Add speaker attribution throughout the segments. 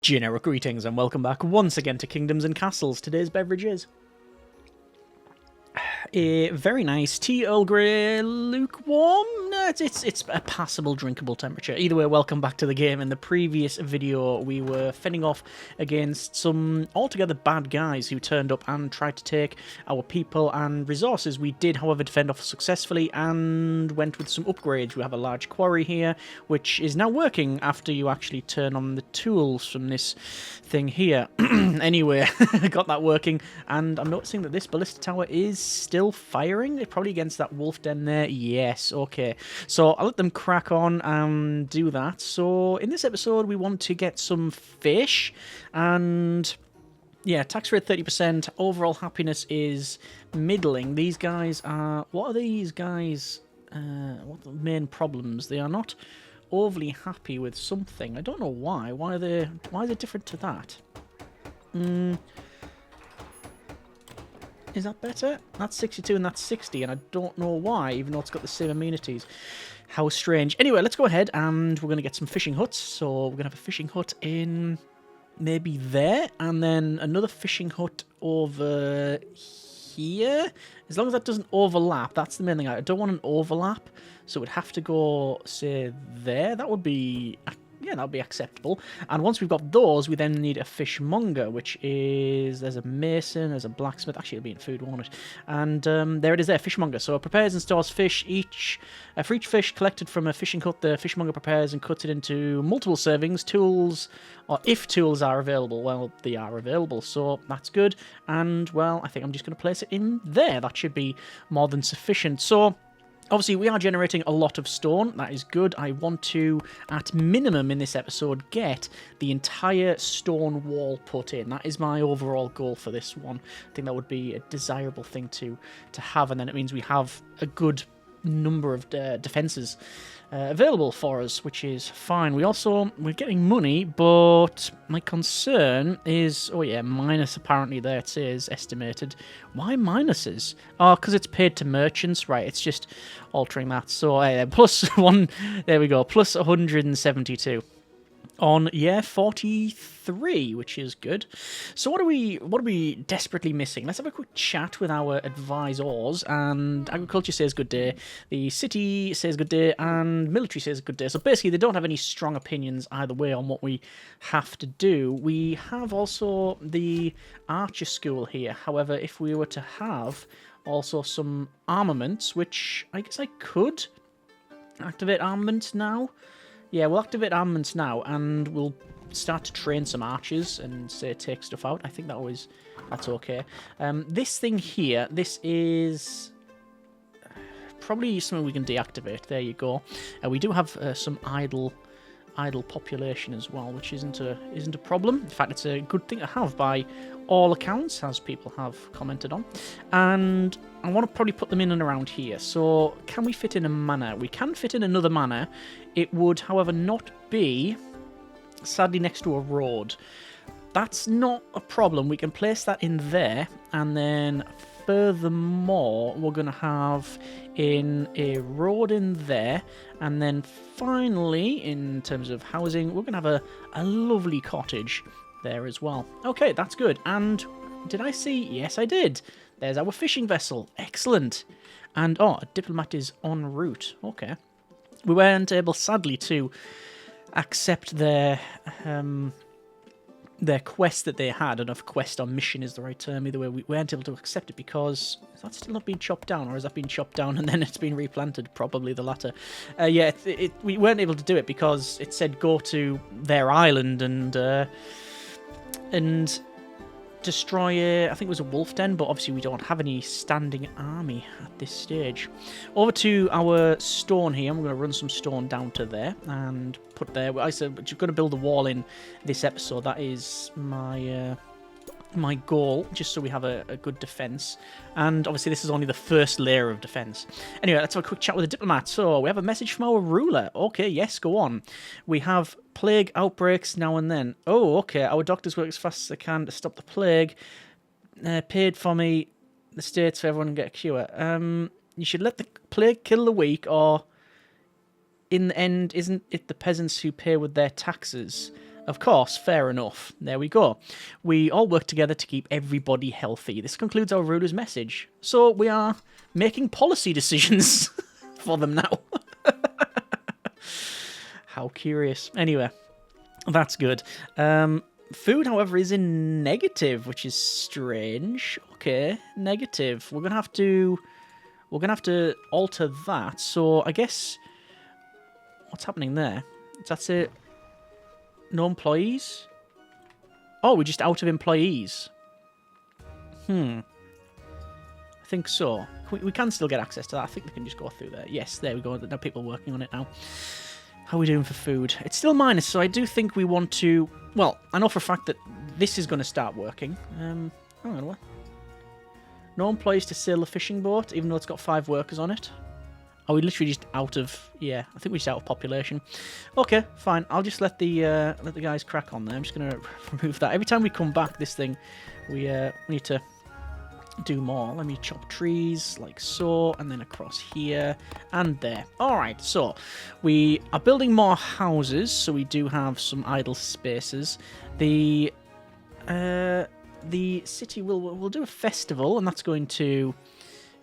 Speaker 1: Generic greetings and welcome back once again to Kingdoms and Castles. Today's beverage is a very nice tea Earl Grey lukewarm. No, it's a passable, drinkable temperature. Either way, welcome back to the game. In the previous video, we were fending off against some altogether bad guys who turned up and tried to take our people and resources. We did, however, defend off successfully and went with some upgrades. We have a large quarry here, which is now working after you actually turn on the tools from this thing here. Anyway, got that working, and I'm noticing that this ballista tower is still firing, probably against that wolf den there. Yes, okay. So I'll let them crack on and do that. So in this episode, we want to get some fish, and yeah, tax rate 30%. Overall happiness is middling. These guys are... What are these guys? What are the main problems? They are not overly happy with something. I don't know why. Why are they different to that? Is that better? That's 62 and that's 60, and I don't know why, even though it's got the same amenities. How strange. Anyway, let's go ahead and we're going to get some fishing huts. So we're going to have a fishing hut in maybe there, and then another fishing hut over here. As long as that doesn't overlap, that's the main thing. I don't want an overlap, so it would have to go, say, there. That would be... Yeah, that would be acceptable. And once we've got those, we then need a fishmonger, which is... There's a mason, there's a blacksmith. Actually, it'll be in food, won't it? And there it is there, fishmonger. So it prepares and stores fish. For each fish collected from a fishing hut, the fishmonger prepares and cuts it into multiple servings. Tools, or if tools are available, well, they are available. So that's good. And, well, I think I'm just going to place it in there. That should be more than sufficient. So... Obviously, we are generating a lot of stone. That is good. I want to, at minimum in this episode, get the entire stone wall put in. That is my overall goal for this one. I think that would be a desirable thing to have, and then it means we have a good number of defences available for us, which is fine. We're getting money, but my concern is, oh yeah, minus apparently there it says estimated. Why minuses? Oh, because it's paid to merchants, right? It's just altering that. So plus one, there we go, plus 172. On year 43, which is good. So what are we desperately missing? Let's have a quick chat with our advisors. And agriculture says good day, the city says good day, and military says good day. So basically, they don't have any strong opinions either way on what we have to do. We have also the archer school here. However, if we were to have also some armaments, which I guess I could activate armaments now. Yeah, we'll activate armaments now, and we'll start to train some archers and, say, take stuff out. I think that's okay. This thing here, this is probably something we can deactivate. There you go. We do have some idle population as well, which isn't a problem. In fact, it's a good thing to have by all accounts, as people have commented on. And I want to probably put them in and around here. So can we fit in a manor? We can fit in another manor. It would, however, not be, sadly, next to a road. That's not a problem. We can place that in there, and then furthermore, we're going to have in a road in there, and then finally, in terms of housing, we're going to have a lovely cottage there as well. Okay, that's good. And did I see? Yes, I did. There's our fishing vessel. Excellent. And, oh, a diplomat is en route. Okay. We weren't able, sadly, to accept their quest that they had. I don't know if quest or mission is the right term. Either way, we weren't able to accept it because that's still not been chopped down, or has that been chopped down and then it's been replanted? Probably the latter. Yeah, we weren't able to do it because it said go to their island and destroy I think it was a wolf den, but obviously we don't have any standing army at this stage. Over to our stone here. We're going to run some stone down to there and put there. I said you're going to build a wall in this episode. That is my goal, just so we have a good defense. And obviously this is only the first layer of defense. Anyway, let's have a quick chat with the diplomat. So we have a message from our ruler. Okay, yes, go on. We have plague outbreaks now and then. Oh, okay. Our doctors work as fast as they can to stop the plague. Paid for me the states for everyone to get a cure. You should let the plague kill the weak, or in the end, isn't it the peasants who pay with their taxes? Of course, fair enough. There we go. We all work together to keep everybody healthy. This concludes our ruler's message. So we are making policy decisions for them now. How curious. Anyway, that's good. Food, however, is in negative, which is strange. Okay, negative. We're gonna have to alter that. So I guess what's happening there? That's it. No employees? Oh, we're just out of employees. I think so. We can still get access to that. I think we can just go through there. Yes, there we go. There are people working on it now. How are we doing for food? It's still minus, so I do think we want to... Well, I know for a fact that this is going to start working. Hang on, what? No employees to sail the fishing boat, even though it's got 5 workers on it. Are we literally just out of... Yeah, I think we're just out of population. Okay, fine. I'll just let the guys crack on there. I'm just going to remove that. Every time we come back, this thing, we need to do more. Let me chop trees like so, and then across here and there. Alright, so we are building more houses, so we do have some idle spaces. The city will do a festival, and that's going to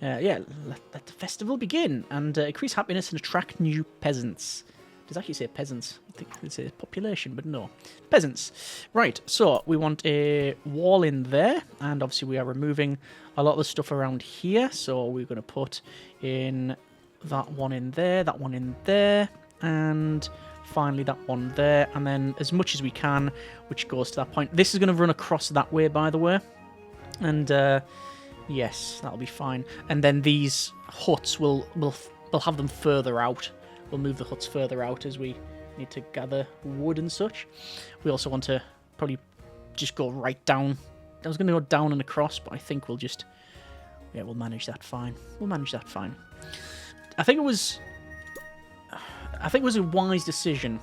Speaker 1: let the festival begin and increase happiness and attract new peasants. Does it actually say peasants? I think it says population, but no. Peasants. Right, so we want a wall in there, and obviously we are removing a lot of the stuff around here, so we're going to put in that one in there, that one in there, and finally that one there, and then as much as we can, which goes to that point. This is going to run across that way, by the way, and yes, that'll be fine. And then these huts we'll have them further out. We'll move the huts further out as we need to gather wood and such. We also want to probably just go right down. I was going to go down and across, but I think we'll just... Yeah, we'll manage that fine. We'll manage that fine. I think it was a wise decision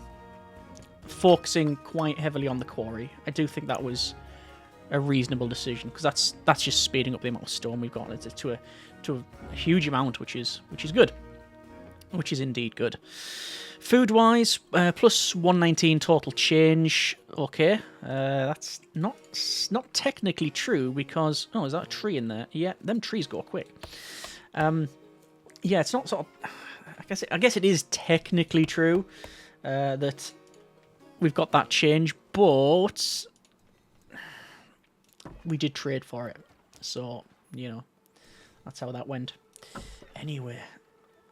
Speaker 1: focusing quite heavily on the quarry. I do think that was a reasonable decision, because that's just speeding up the amount of stone we've got to a huge amount, which is good. Which is indeed good. Food-wise, plus 119 total change. Okay, that's not technically true because... Oh, is that a tree in there? Yeah, them trees go quick. Yeah, it's not sort of... I guess it is technically true that we've got that change, but we did trade for it. So, you know, that's how that went. Anyway...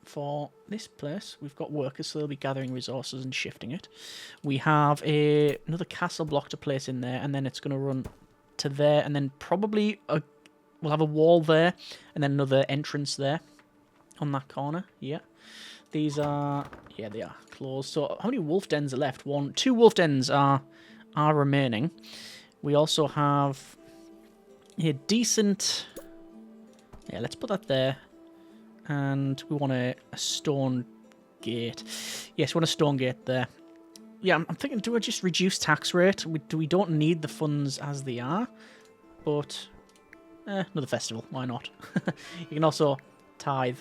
Speaker 1: For this place, we've got workers, so they'll be gathering resources and shifting it. We have another castle block to place in there, and then it's going to run to there, and then probably we'll have a wall there, and then another entrance there on that corner. Yeah, these are they are closed. So how many wolf dens are left? 2 wolf dens are remaining. We also have a decent. Yeah, let's put that there. And we want a stone gate. Yes, we want a stone gate there. Yeah, I'm thinking, do I just reduce tax rate? We don't need the funds as they are. But, another festival. Why not? You can also tithe.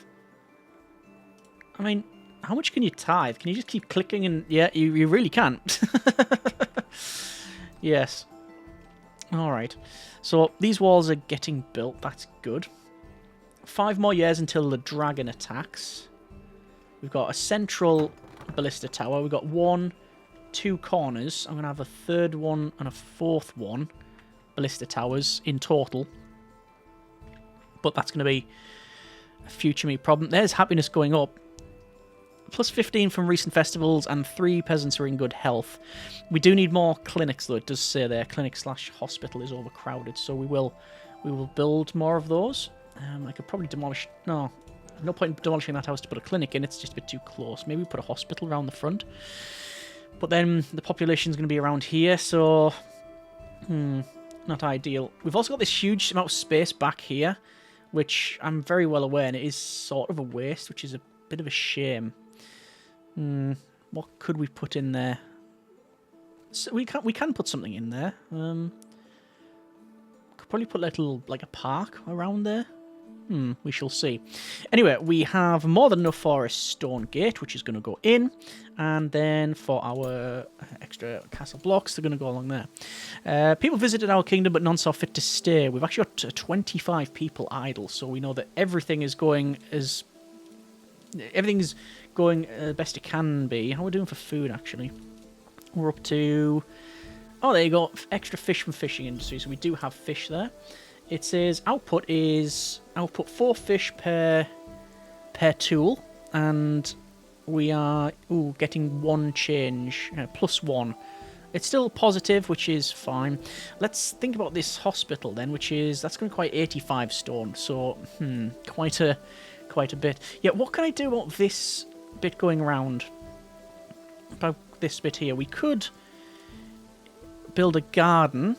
Speaker 1: I mean, how much can you tithe? Can you just keep clicking and... Yeah, you really can. Yes. Alright. So, these walls are getting built. That's good. 5 more years until the dragon attacks. We've got a central ballista tower. We've got 1, 2 corners. I'm going to have a 3rd one and a 4th one. Ballista towers in total. But that's going to be a future me problem. There's happiness going up. Plus 15 from recent festivals, and 3 peasants are in good health. We do need more clinics, though. It does say there, clinic/hospital is overcrowded. So we will build more of those. I could probably demolish... No point in demolishing that house to put a clinic in. It's just a bit too close. Maybe put a hospital around the front. But then the population's going to be around here, so... not ideal. We've also got this huge amount of space back here, which I'm very well aware, and it is sort of a waste, which is a bit of a shame. What could we put in there? So we can put something in there. Could probably put a park around there. We shall see. Anyway, we have more than enough for a stone gate, which is going to go in. And then for our extra castle blocks, they're going to go along there. People visited our kingdom, but none saw fit to stay. We've actually got 25 people idle, so we know that everything's going best it can be. How are we doing for food, actually? We're up to... Oh, there you go. Extra fish from fishing industry, so we do have fish there. It says output 4 fish per tool, and we are getting 1 change, +1. It's still positive, which is fine. Let's think about this hospital then, that's going to require 85 stone, so quite a bit. Yeah, what can I do about this bit going around? About this bit here, we could build a garden.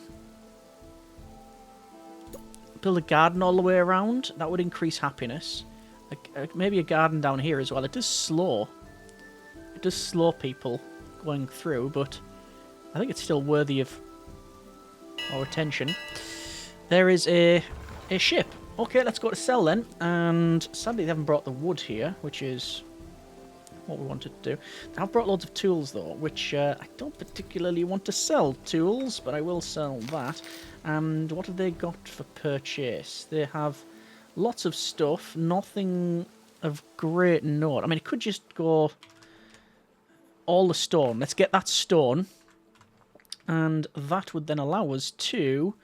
Speaker 1: Build a garden all the way around. That would increase happiness. Maybe a garden down here as well. It does slow people going through, but I think it's still worthy of our attention. There is a ship. Okay, let's go to sell then. And sadly, they haven't brought the wood here, which is what we wanted to do. I've brought loads of tools though, which I don't particularly want to sell tools, but I will sell that. And what have they got for purchase? They have lots of stuff, nothing of great note. I mean, it could just go all the stone. Let's get that stone, and that would then allow us to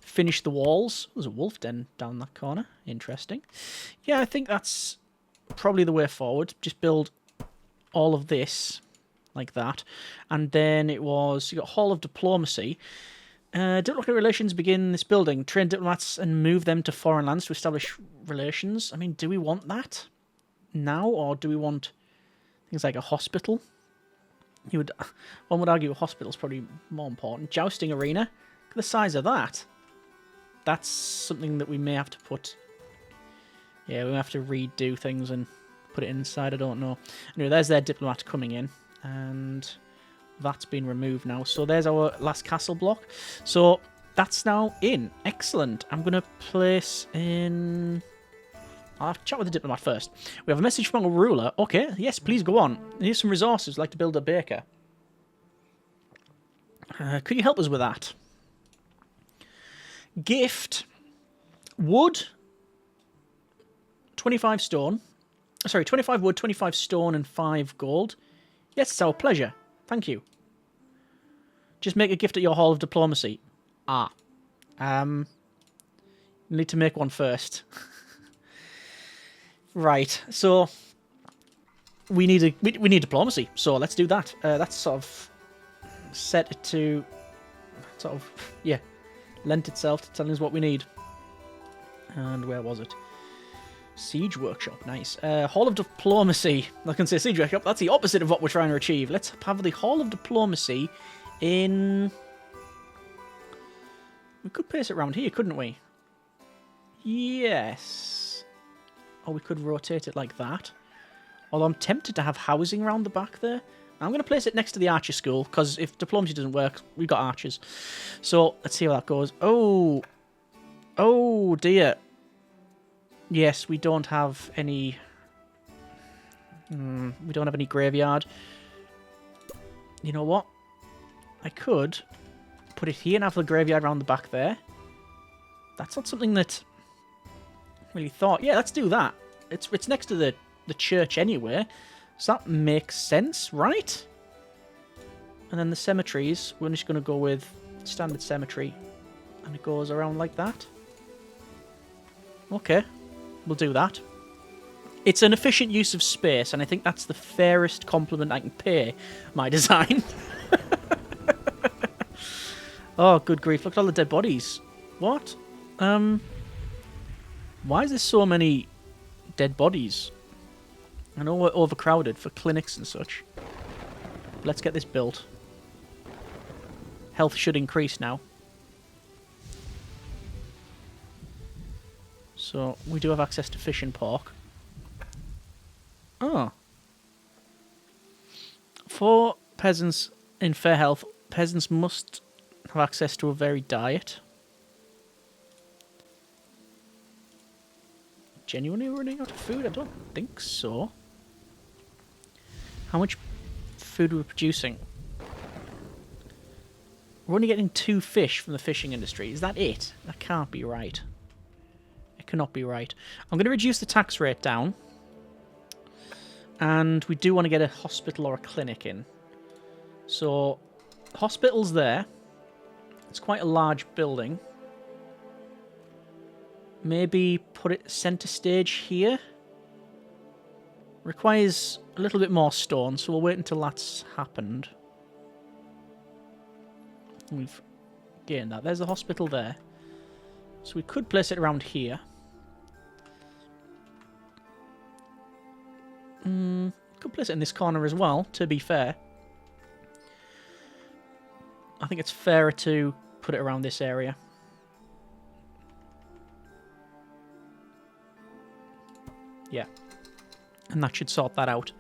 Speaker 1: finish the walls. There's a wolf den down that corner. Interesting. Yeah, I think that's probably the way forward. Just build all of this like that, and then you got Hall of Diplomacy. Diplomatic relations begin this building. Train diplomats and move them to foreign lands to establish relations. I mean, do we want that now, or do we want things like a hospital? One would argue a hospital's probably more important. Jousting arena. Look at the size of that. That's something that we may have to put. Yeah, we may have to redo things and put it inside. I don't know. Anyway, there's their diplomat coming in, and that's been removed now. So there's our last castle block. So that's now in. Excellent. I'm going to place in... I'll have to chat with the diplomat first. We have a message from a ruler. Okay, yes, please go on. Here's some resources. I'd like to build a baker. Could you help us with that? Gift. Wood. 25 stone. Sorry, 25 wood, 25 stone, and 5 gold. Yes, it's our pleasure. Thank you. Just make a gift at your Hall of Diplomacy. You need to make one first. Right, so we need diplomacy, so let's do that. That's sort of set it to lent itself to telling us what we need. And where was it? Siege Workshop, nice. Hall of Diplomacy. I can say Siege Workshop, that's the opposite of what we're trying to achieve. Let's have the Hall of Diplomacy in... We could place it around here, couldn't we? Yes. Or we could rotate it like that. Although I'm tempted to have housing around the back there. I'm going to place it next to the archer school, because if diplomacy doesn't work, we've got archers. So, let's see how that goes. Oh! Oh, dear. Yes, we don't have any... we don't have any graveyard. You know what? I could put it here and have the graveyard around the back there. That's not something that I really thought. Yeah, let's do that. It's next to the church anyway, so that makes sense, right? And then the cemeteries, we're just going to go with standard cemetery, and it goes around like that. Okay, we'll do that. It's an efficient use of space, and I think that's the fairest compliment I can pay my design. Oh, good grief, look at all the dead bodies. What? Why is there so many dead bodies? I know we're overcrowded for clinics and such. Let's get this built. Health should increase now. So, we do have access to fish and pork. Oh. For peasants in fair health, peasants must have access to a varied diet. genuinely running out of food? I don't think so. How much food we're producing? We're only getting 2 fish from the fishing industry. Is that it? That can't be right. It cannot be right. I'm going to reduce the tax rate down. And we do want to get a hospital or a clinic in. So, hospital's there. It's quite a large building. Maybe put it centre stage here. Requires a little bit more stone, so we'll wait until that's happened. We've gained that. There's the hospital there. So we could place it around here. Could place it in this corner as well, to be fair. I think it's fairer to put it around this area. Yeah. And that should sort that out.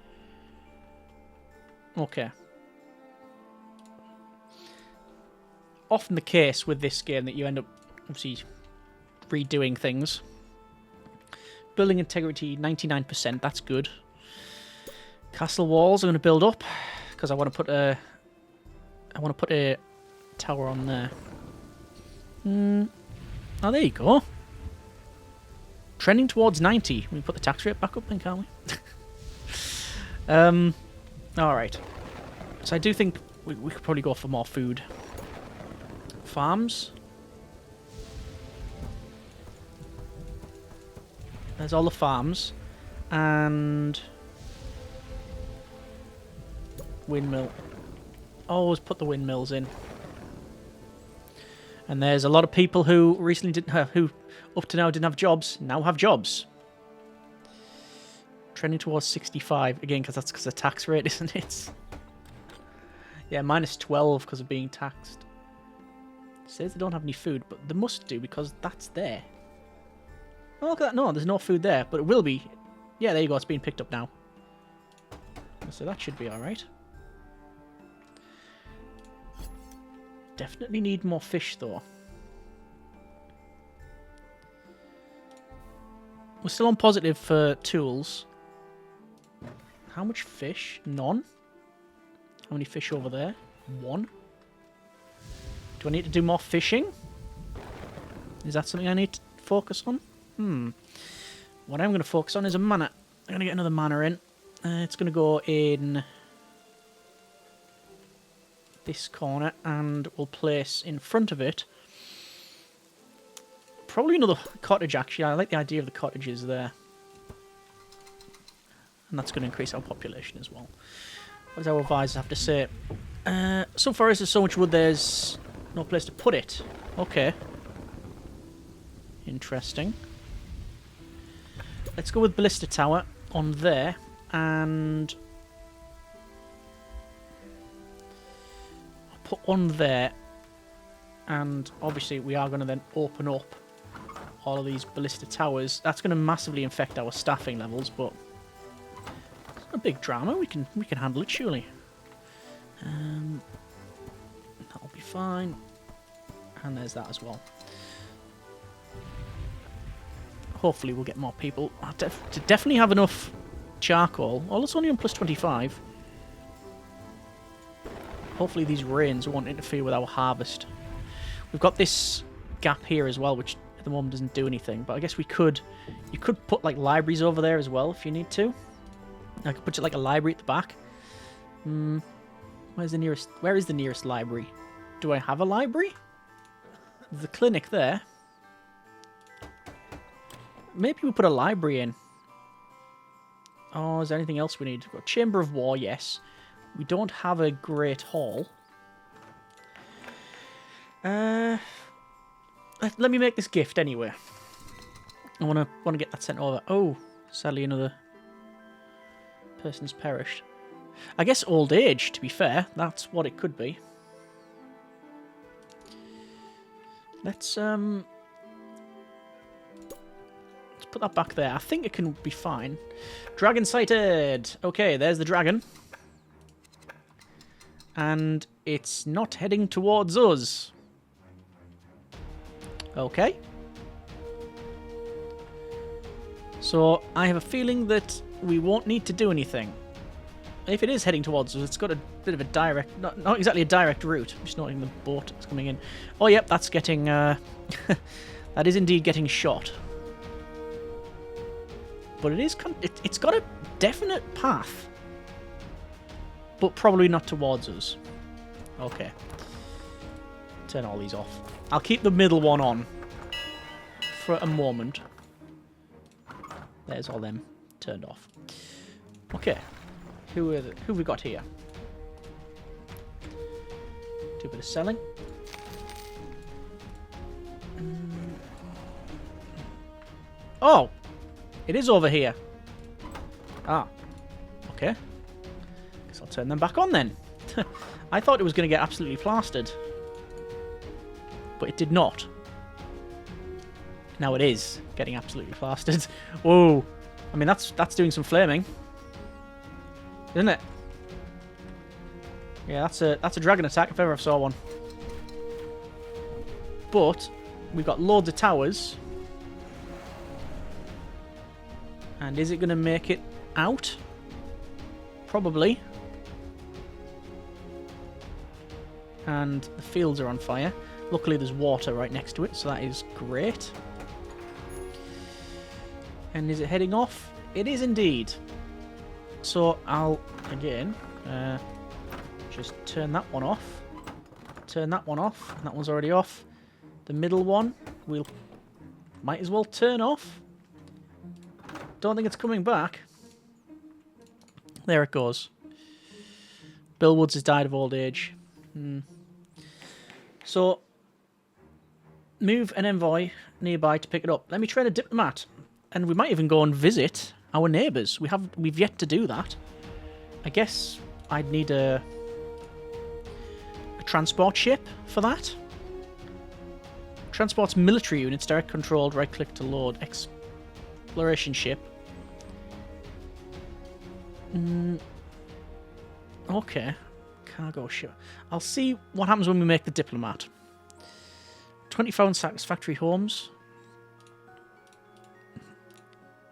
Speaker 1: Okay. Often the case with this game that you end up, obviously, redoing things. Building integrity, 99%. That's good. Castle walls I'm going to build up because I want to put a tower on there. Oh, there you go. Trending towards 90. We put the tax rate back up then, can't we? Alright. So I do think we could probably go for more food. Farms. There's all the farms. And windmill. Always put the windmills in. And there's a lot of people who recently didn't have, who up to now didn't have jobs, now have jobs. Trending towards 65 again, because that's because of the tax rate, isn't it? Yeah, minus 12 because of being taxed. It says they don't have any food, but they must do because that's there. Oh, look at that. No, there's no food there, but it will be. Yeah, there you go. It's being picked up now. So that should be alright. Definitely need more fish, though. We're still on positive for tools. How much fish? None. How many fish over there? 1. Do I need to do more fishing? Is that something I need to focus on? What I'm going to focus on is a manor. I'm going to get another manor in. It's going to go in this corner, and we'll place in front of it probably another cottage, actually. I like the idea of the cottages there. And that's going to increase our population as well. What does our advisors have to say? So far as there's so much wood, there's no place to put it. Okay. Interesting. Let's go with Ballista Tower on there, and I'll put one there, and obviously we are going to then open up all of these Ballista Towers. That's going to massively affect our staffing levels, but it's not a big drama. We can handle it, surely. That'll be fine. And there's that as well. Hopefully we'll get more people. I definitely have enough charcoal. Oh, it's only on plus 25. Hopefully these rains won't interfere with our harvest. We've got this gap here as well, which at the moment doesn't do anything. But I guess we could... You could put like libraries over there as well if you need to. I could put it like a library at the back. Where's the nearest... Where is the nearest library? Do I have a library? There's the clinic there. Maybe we'll put a library in. Oh, is there anything else we need? We've got Chamber of War, yes. We don't have a Great Hall. Let me make this gift anyway. I want to get that sent over. Oh, sadly another person's perished. I guess old age, to be fair. That's what it could be. Let's put that back there. I think it can be fine. Dragon sighted! Okay, there's the dragon. And it's not heading towards us. Okay. So I have a feeling that we won't need to do anything. If it is heading towards us, it's got a bit of a direct... Not exactly a direct route. I'm just noting the boat that's coming in. Oh, yep, that's getting... that is indeed getting shot. But it is... It's got a definite path. But probably not towards us. Okay. Turn all these off. I'll keep the middle one on. For a moment. There's all them turned off. Okay. Who have we got here? Do a bit of selling. Oh! It is over here. Ah. Okay. Guess I'll turn them back on then. I thought it was going to get absolutely plastered. But it did not. Now it is getting absolutely plastered. Whoa. I mean, that's doing some flaming. Isn't it? Yeah, that's a dragon attack if ever I saw one. But we've got loads of towers. And is it going to make it out? Probably. And the fields are on fire. Luckily there's water right next to it, so that is great. And is it heading off? It is indeed. So I'll, again, just turn that one off. Turn that one off. And that one's already off. The middle one, we'll might as well turn off. Don't think it's coming back. There it goes. Bill Woods has died of old age. So, move an envoy nearby to pick it up. Let me train a diplomat. And we might even go and visit our neighbours. We've yet to do that. I guess I'd need a transport ship for that. Transports military units, direct controlled, right click to load. Exploration ship. Okay. Cargo ship. I'll see what happens when we make the diplomat. 20 found satisfactory homes.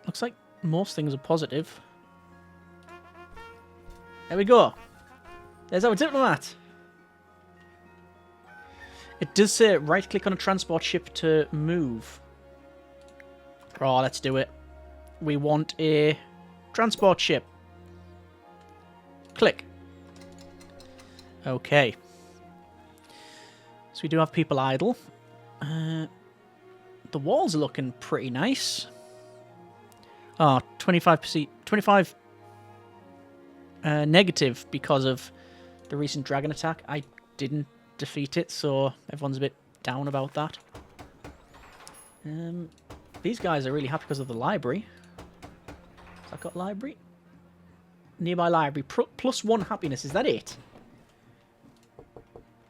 Speaker 1: Looks like most things are positive. There we go. There's our diplomat. It does say right click on a transport ship to move. Oh, let's do it. We want a transport ship. Click. Okay. So we do have people idle. The walls are looking pretty nice. Oh, 25%, 25 negative because of the recent dragon attack. I didn't defeat it, so everyone's a bit down about that. These guys are really happy because of the library. Has that got library? Nearby library. Plus 1 happiness. Is that it?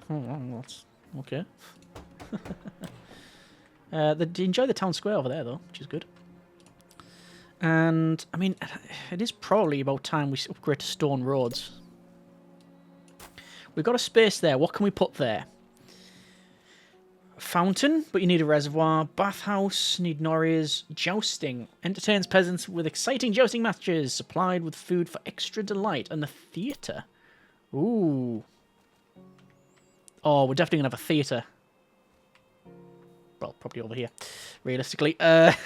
Speaker 1: Oh, that's okay. They enjoy the town square over there, though, which is good. And, I mean, it is probably about time we upgrade to stone roads. We've got a space there. What can we put there? Fountain, but you need a reservoir. Bathhouse, need norries. Jousting, entertains peasants with exciting jousting matches, supplied with food for extra delight. And the theatre. Ooh. Oh, we're definitely going to have a theatre. Well, probably over here, realistically.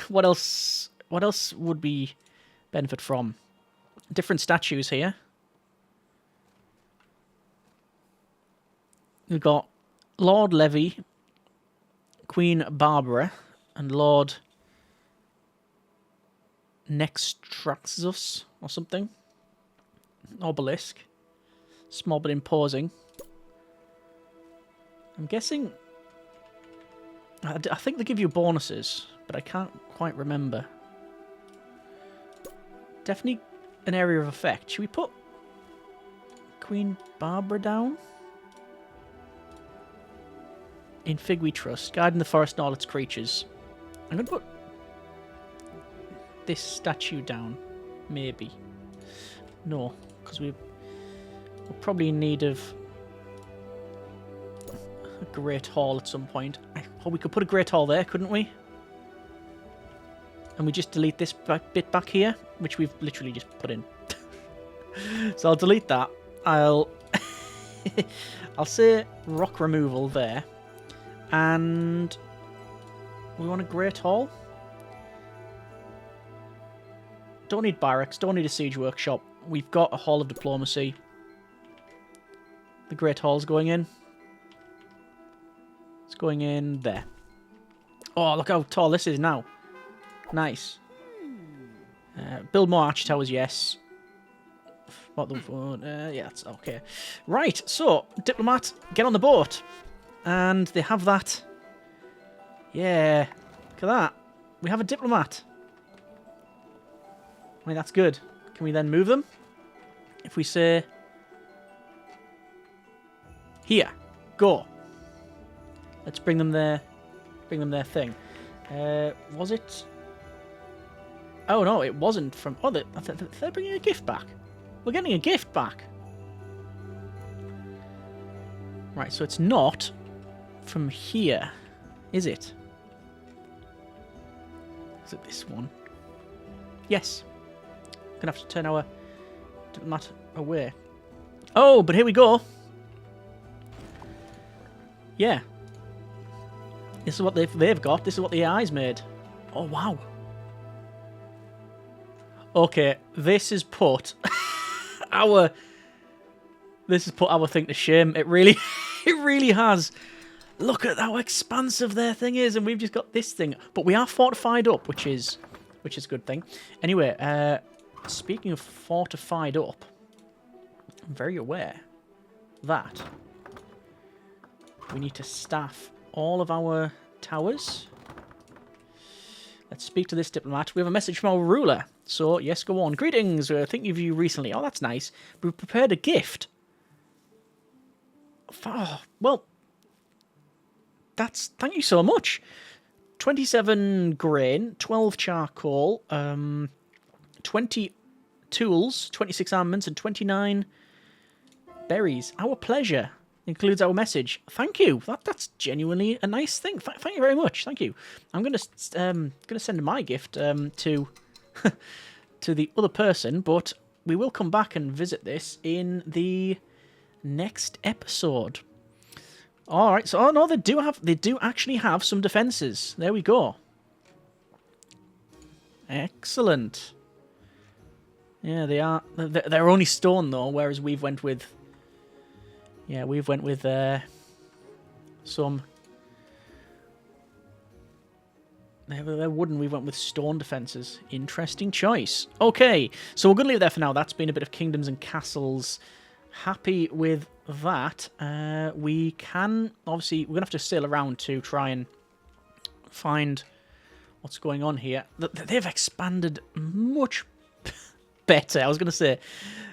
Speaker 1: What else? What else would we benefit from? Different statues here. We've got Lord Levy, Queen Barbara, and Lord Nextraxus, or something. Obelisk. Small but imposing. I'm guessing... I think they give you bonuses, but I can't quite remember. Definitely an area of effect. Should we put Queen Barbara down? In Fig we trust. Guiding the forest and all its creatures. I'm going to put this statue down. Maybe. No, because we're probably in need of a great hall at some point. Oh, we could put a great hall there, couldn't we? And we just delete this bit back here, which we've literally just put in. So I'll delete that. I'll say rock removal there. And we want a great hall. Don't need barracks, don't need a siege workshop. We've got a hall of diplomacy. The great hall's going in. It's going in there. Oh, look how tall this is now. Nice. Build more arch towers, yes. Yeah, that's okay. Right, so, diplomat, get on the boat. And they have that. Yeah, look at that. We have a diplomat. I mean, that's good. Can we then move them? If we say... Here, go. Let's bring them their thing. Was it... Oh, no, it wasn't from... Oh, they're bringing a gift back. We're getting a gift back. Right, so it's not from here, is it? Is it this one? Yes. Gonna have to turn our diplomat away. Oh, but here we go. Yeah. This is what they've got. This is what the AI's made. Oh, wow. Okay, this has put our thing to shame. It really it really has. Look at how expansive their thing is, and we've just got this thing. But we are fortified up, which is a good thing. Anyway, speaking of fortified up, I'm very aware that we need to staff all of our towers. Let's speak to this diplomat. We have a message from our ruler. So, yes, go on. Greetings. Thinking of you recently. Oh, that's nice. We prepared a gift. Oh, well, thank you so much. 27 grain, 12 charcoal, 20 tools, 26 armaments, and 29 berries. Our pleasure. Includes our message. Thank you. That's genuinely a nice thing. Thank you very much. Thank you. I'm gonna send my gift to to the other person, but we will come back and visit this in the next episode. All right. So, oh no, they do actually have some defenses. There we go. Excellent. Yeah, they are. They're only stone though, whereas we've went with. Yeah, we've went with some... They're wooden, we went with stone defences. Interesting choice. Okay, so we're going to leave it there for now. That's been a bit of Kingdoms and Castles. Happy with that. We can... Obviously, we're going to have to sail around to try and find what's going on here. They've expanded much better, I was going to say.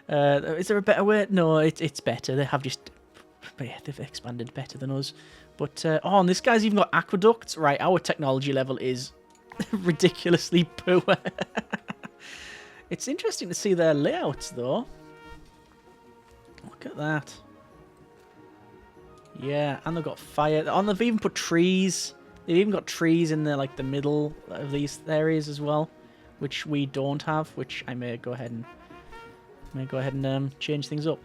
Speaker 1: Is there a better way? No, it's better. They have just... But yeah, they've expanded better than us. But, oh, and this guy's even got aqueducts. Right, our technology level is ridiculously poor. It's interesting to see their layouts, though. Look at that. Yeah, and they've got fire. Oh, and they've even put trees. They've even got trees in the middle of these areas as well, which we don't have, which I may go ahead and change things up.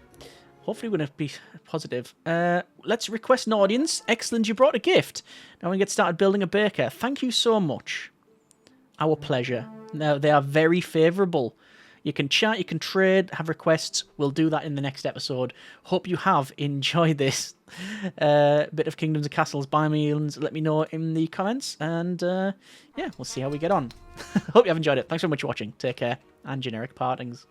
Speaker 1: Hopefully we're going to be positive. Let's request an audience. Excellent, you brought a gift. Now we can get started building a baker. Thank you so much. Our pleasure. Now, they are very favourable. You can chat, you can trade, have requests. We'll do that in the next episode. Hope you have enjoyed this bit of Kingdoms and Castles. By means, let me know in the comments. And yeah, we'll see how we get on. Hope you have enjoyed it. Thanks so much for watching. Take care. And generic partings.